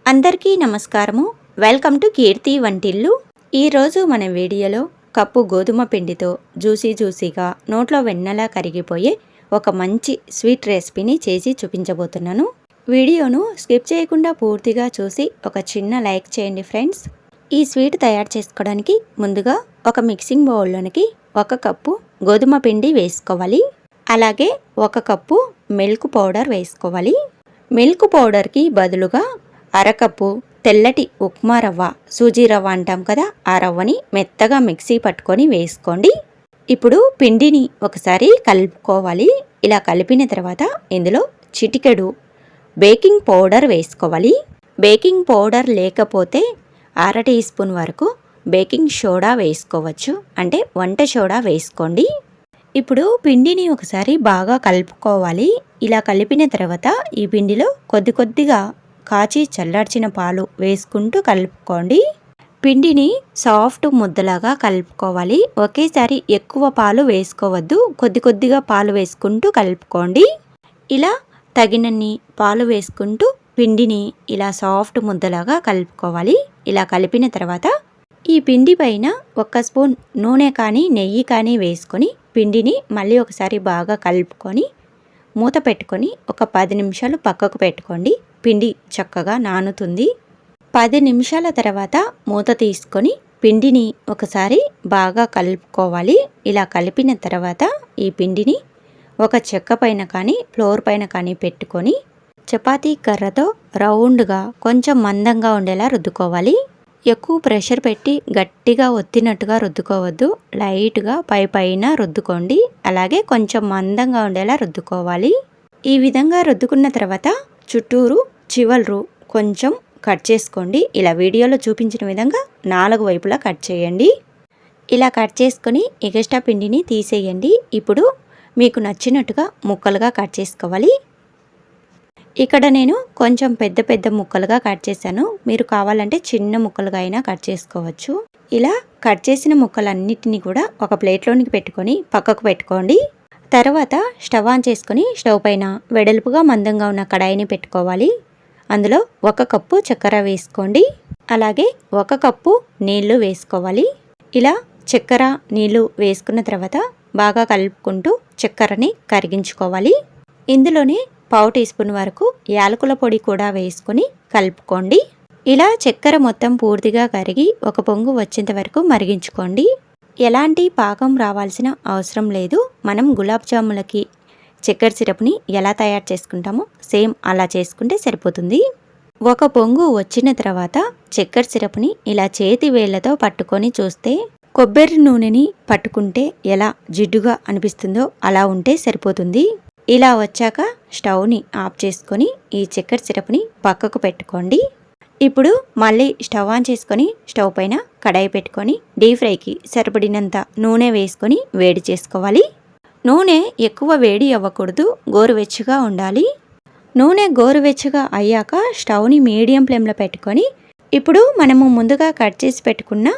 అందరికీ నమస్కారము. Welcome to కీర్తి వంటిల్లు. ఈరోజు మన వీడియోలో కప్పు గోధుమ పిండితో జ్యూసీగా నోట్లో వెన్నలా కరిగిపోయే ఒక మంచి స్వీట్ రెసిపీని చేసి చూపించబోతున్నాను. వీడియోను స్కిప్ చేయకుండా పూర్తిగా చూసి ఒక చిన్న లైక్ చేయండి ఫ్రెండ్స్. ఈ స్వీట్ తయారు చేసుకోవడానికి ముందుగా ఒక మిక్సింగ్ బౌల్లోనికి 1 కప్పు గోధుమ పిండి వేసుకోవాలి. అలాగే 1 కప్పు మిల్క్ పౌడర్ వేసుకోవాలి. మిల్క్ పౌడర్కి బదులుగా అరకప్పు తెల్లటి ఉప్మా రవ్వ, సూజీ రవ్వ అంటాం కదా, ఆ రవ్వని మెత్తగా మిక్సీ పట్టుకొని వేసుకోండి. ఇప్పుడు పిండిని ఒకసారి కలుపుకోవాలి. ఇలా కలిపిన తర్వాత ఇందులో చిటికెడు బేకింగ్ పౌడర్ వేసుకోవాలి. బేకింగ్ పౌడర్ లేకపోతే 1/2 టీ స్పూన్ వరకు బేకింగ్ సోడా వేసుకోవచ్చు, అంటే వంట సోడా వేసుకోండి. ఇప్పుడు పిండిని ఒకసారి బాగా కలుపుకోవాలి. ఇలా కలిపిన తర్వాత ఈ పిండిలో కొద్దిగా కాచి చల్లార్చిన పాలు వేసుకుంటూ కలుపుకోండి. పిండిని సాఫ్ట్ ముద్దలాగా కలుపుకోవాలి. ఒకేసారి ఎక్కువ పాలు వేసుకోవద్దు, కొద్దిగా పాలు వేసుకుంటూ కలుపుకోండి. ఇలా తగినన్ని పాలు వేసుకుంటూ పిండిని ఇలా సాఫ్ట్ ముద్దలాగా కలుపుకోవాలి. ఇలా కలిపిన తర్వాత ఈ పిండి పైన 1 స్పూన్ నూనె కానీ నెయ్యి కానీ వేసుకొని పిండిని మళ్ళీ ఒకసారి బాగా కలుపుకొని మూత పెట్టుకొని ఒక 10 నిమిషాలు పక్కకు పెట్టుకోండి. పిండి చక్కగా నానుతుంది. 10 నిమిషాల తర్వాత మూత తీసుకొని పిండిని ఒకసారి బాగా కలుపుకోవాలి. ఇలా కలిపిన తర్వాత ఈ పిండిని ఒక చెక్క పైన కానీ ఫ్లోర్ పైన కానీ పెట్టుకొని చపాతీ కర్రతో రౌండ్గా కొంచెం మందంగా ఉండేలా రుద్దుకోవాలి. ఎక్కువ ప్రెషర్ పెట్టి గట్టిగా ఒత్తినట్టుగా రుద్దుకోవద్దు, లైట్గా పైన రుద్దుకోండి. అలాగే కొంచెం మందంగా ఉండేలా రుద్దుకోవాలి. ఈ విధంగా రుద్దుకున్న తర్వాత చుట్టూరు చివర్లు కొంచెం కట్ చేసుకోండి. ఇలా వీడియోలో చూపించిన విధంగా 4 వైపులా కట్ చేయండి. ఇలా కట్ చేసుకొని ఎగస్ట్రా పిండిని తీసేయండి. ఇప్పుడు మీకు నచ్చినట్టుగా ముక్కలుగా కట్ చేసుకోవాలి. ఇక్కడ నేను కొంచెం పెద్ద ముక్కలుగా కట్ చేశాను. మీరు కావాలంటే చిన్న ముక్కలుగా అయినా కట్ చేసుకోవచ్చు. ఇలా కట్ చేసిన ముక్కలన్నిటినీ కూడా ఒక ప్లేట్లోనికి పెట్టుకొని పక్కకు పెట్టుకోండి. తర్వాత స్టవ్ ఆన్ చేసుకొని స్టవ్ పైన వెడల్పుగా మందంగా ఉన్న కడాయిని పెట్టుకోవాలి. అందులో 1 కప్పు చక్కెర వేసుకోండి. అలాగే 1 కప్పు నీళ్లు వేసుకోవాలి. ఇలా చక్కెర నీళ్లు వేసుకున్న తర్వాత బాగా కలుపుకుంటూ చక్కెరని కరిగించుకోవాలి. ఇందులోనే 1/2 టీ స్పూన్ వరకు యాలకుల పొడి కూడా వేసుకొని కలుపుకోండి. ఇలా చక్కెర మొత్తం పూర్తిగా కరిగి ఒక పొంగు వచ్చేంత వరకు మరిగించుకోండి. ఎలాంటి పాకం రావాల్సిన అవసరం లేదు. మనం గులాబ్ జాములకి చక్కెర సిరప్ని ఎలా తయారు చేసుకుంటామో సేమ్ అలా చేసుకుంటే సరిపోతుంది. ఒక పొంగు వచ్చిన తర్వాత చక్కెర సిరప్ని ఇలా చేతి వేళ్లతో పట్టుకొని చూస్తే కొబ్బరి నూనెని పట్టుకుంటే ఎలా జిడ్డుగా అనిపిస్తుందో అలా ఉంటే సరిపోతుంది. ఇలా వచ్చాక స్టవ్ని ఆఫ్ చేసుకొని ఈ చక్కెర సిరప్ని పక్కకు పెట్టుకోండి. ఇప్పుడు మళ్ళీ స్టవ్ ఆన్ చేసుకొని స్టవ్ పైన కడాయి పెట్టుకొని డీప్ ఫ్రైకి సరిపడినంత నూనె వేసుకొని వేడి చేసుకోవాలి. నూనె ఎక్కువ వేడి అవ్వకూడదు, గోరువెచ్చగా ఉండాలి. నూనె గోరువెచ్చగా అయ్యాక స్టవ్ని మీడియం ఫ్లేమ్లో పెట్టుకొని ఇప్పుడు మనము ముందుగా కట్ చేసి పెట్టుకున్న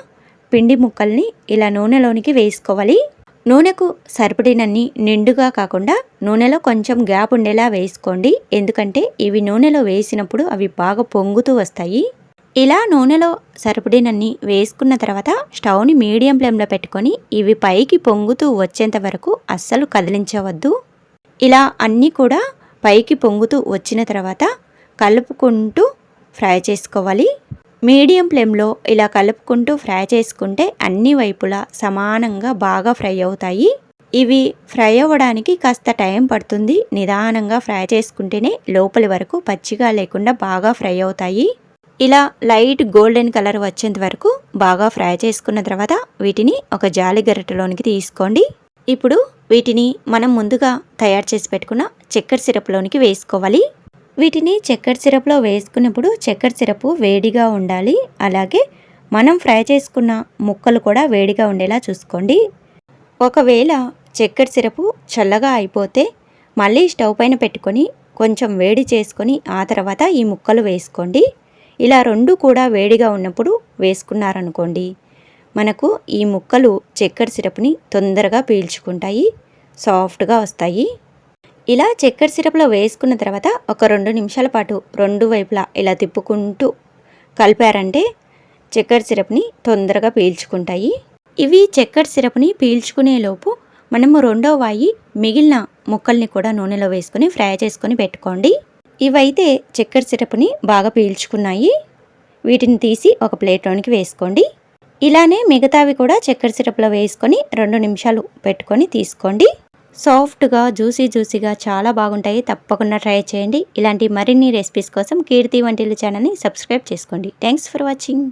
పిండి ముక్కల్ని ఇలా నూనెలోనికి వేసుకోవాలి. నూనెకు సరిపడినన్ని నిండుగా కాకుండా నూనెలో కొంచెం గ్యాప్ ఉండేలా వేసుకోండి. ఎందుకంటే ఇవి నూనెలో వేసినప్పుడు అవి బాగా పొంగుతూ వస్తాయి. ఇలా నూనెలో సరిపడినన్ని వేసుకున్న తర్వాత స్టవ్ని మీడియం ఫ్లేమ్లో పెట్టుకొని ఇవి పైకి పొంగుతూ వచ్చేంత వరకు అస్సలు కదిలించవద్దు. ఇలా అన్నీ కూడా పైకి పొంగుతూ వచ్చిన తర్వాత కలుపుకుంటూ ఫ్రై చేసుకోవాలి. మీడియం ఫ్లేమ్లో ఇలా కలుపుకుంటూ ఫ్రై చేసుకుంటే అన్ని వైపులా సమానంగా బాగా ఫ్రై అవుతాయి. ఇవి ఫ్రై అవ్వడానికి కాస్త టైం పడుతుంది. నిదానంగా ఫ్రై చేసుకుంటేనే లోపలి వరకు పచ్చిగా లేకుండా బాగా ఫ్రై అవుతాయి. ఇలా లైట్ గోల్డెన్ కలర్ వచ్చేంత వరకు బాగా ఫ్రై చేసుకున్న తర్వాత వీటిని ఒక జాలి గరిటెలోనికి తీసుకోండి. ఇప్పుడు వీటిని మనం ముందుగా తయారు చేసి పెట్టుకున్న చక్కెర సిరప్లోనికి వేసుకోవాలి. వీటిని చక్కెర సిరప్లో వేసుకున్నప్పుడు చక్కెర సిరప్ వేడిగా ఉండాలి. అలాగే మనం ఫ్రై చేసుకున్న ముక్కలు కూడా వేడిగా ఉండేలా చూసుకోండి. ఒకవేళ చక్కెర సిరప్ చల్లగా అయిపోతే మళ్ళీ స్టవ్ పైన పెట్టుకొని కొంచెం వేడి చేసుకొని ఆ తర్వాత ఈ ముక్కలు వేసుకోండి. ఇలా 2 కూడా వేడిగా ఉన్నప్పుడు వేసుకున్నారనుకోండి, మనకు ఈ ముక్కలు చక్కెర సిరప్ని తొందరగా పీల్చుకుంటాయి, సాఫ్ట్గా వస్తాయి. ఇలా చక్కెర సిరప్లో వేసుకున్న తర్వాత ఒక 2 నిమిషాల పాటు 2 వైపులా ఇలా తిప్పుకుంటూ కలిపారంటే చక్కెర సిరప్ని తొందరగా పీల్చుకుంటాయి. ఇవి చక్కెర సిరప్ని పీల్చుకునే లోపు మనము రెండో వాయి మిగిలిన ముక్కల్ని కూడా నూనెలో వేసుకొని ఫ్రై చేసుకొని పెట్టుకోండి. ఇవైతే చక్కెర సిరప్ని బాగా పీల్చుకున్నాయి. వీటిని తీసి ఒక ప్లేట్లోనికి వేసుకోండి. ఇలానే మిగతావి కూడా చక్కెర సిరప్లో వేసుకొని 2 నిమిషాలు పెట్టుకొని తీసుకోండి. సాఫ్ట్గా జ్యూసీగా చాలా బాగుంటాయి. తప్పకుండా ట్రై చేయండి. ఇలాంటి మరిన్ని రెసిపీస్ కోసం కీర్తి వంటిల్లు ఛానల్ని సబ్స్క్రైబ్ చేసుకోండి. Thanks for watching.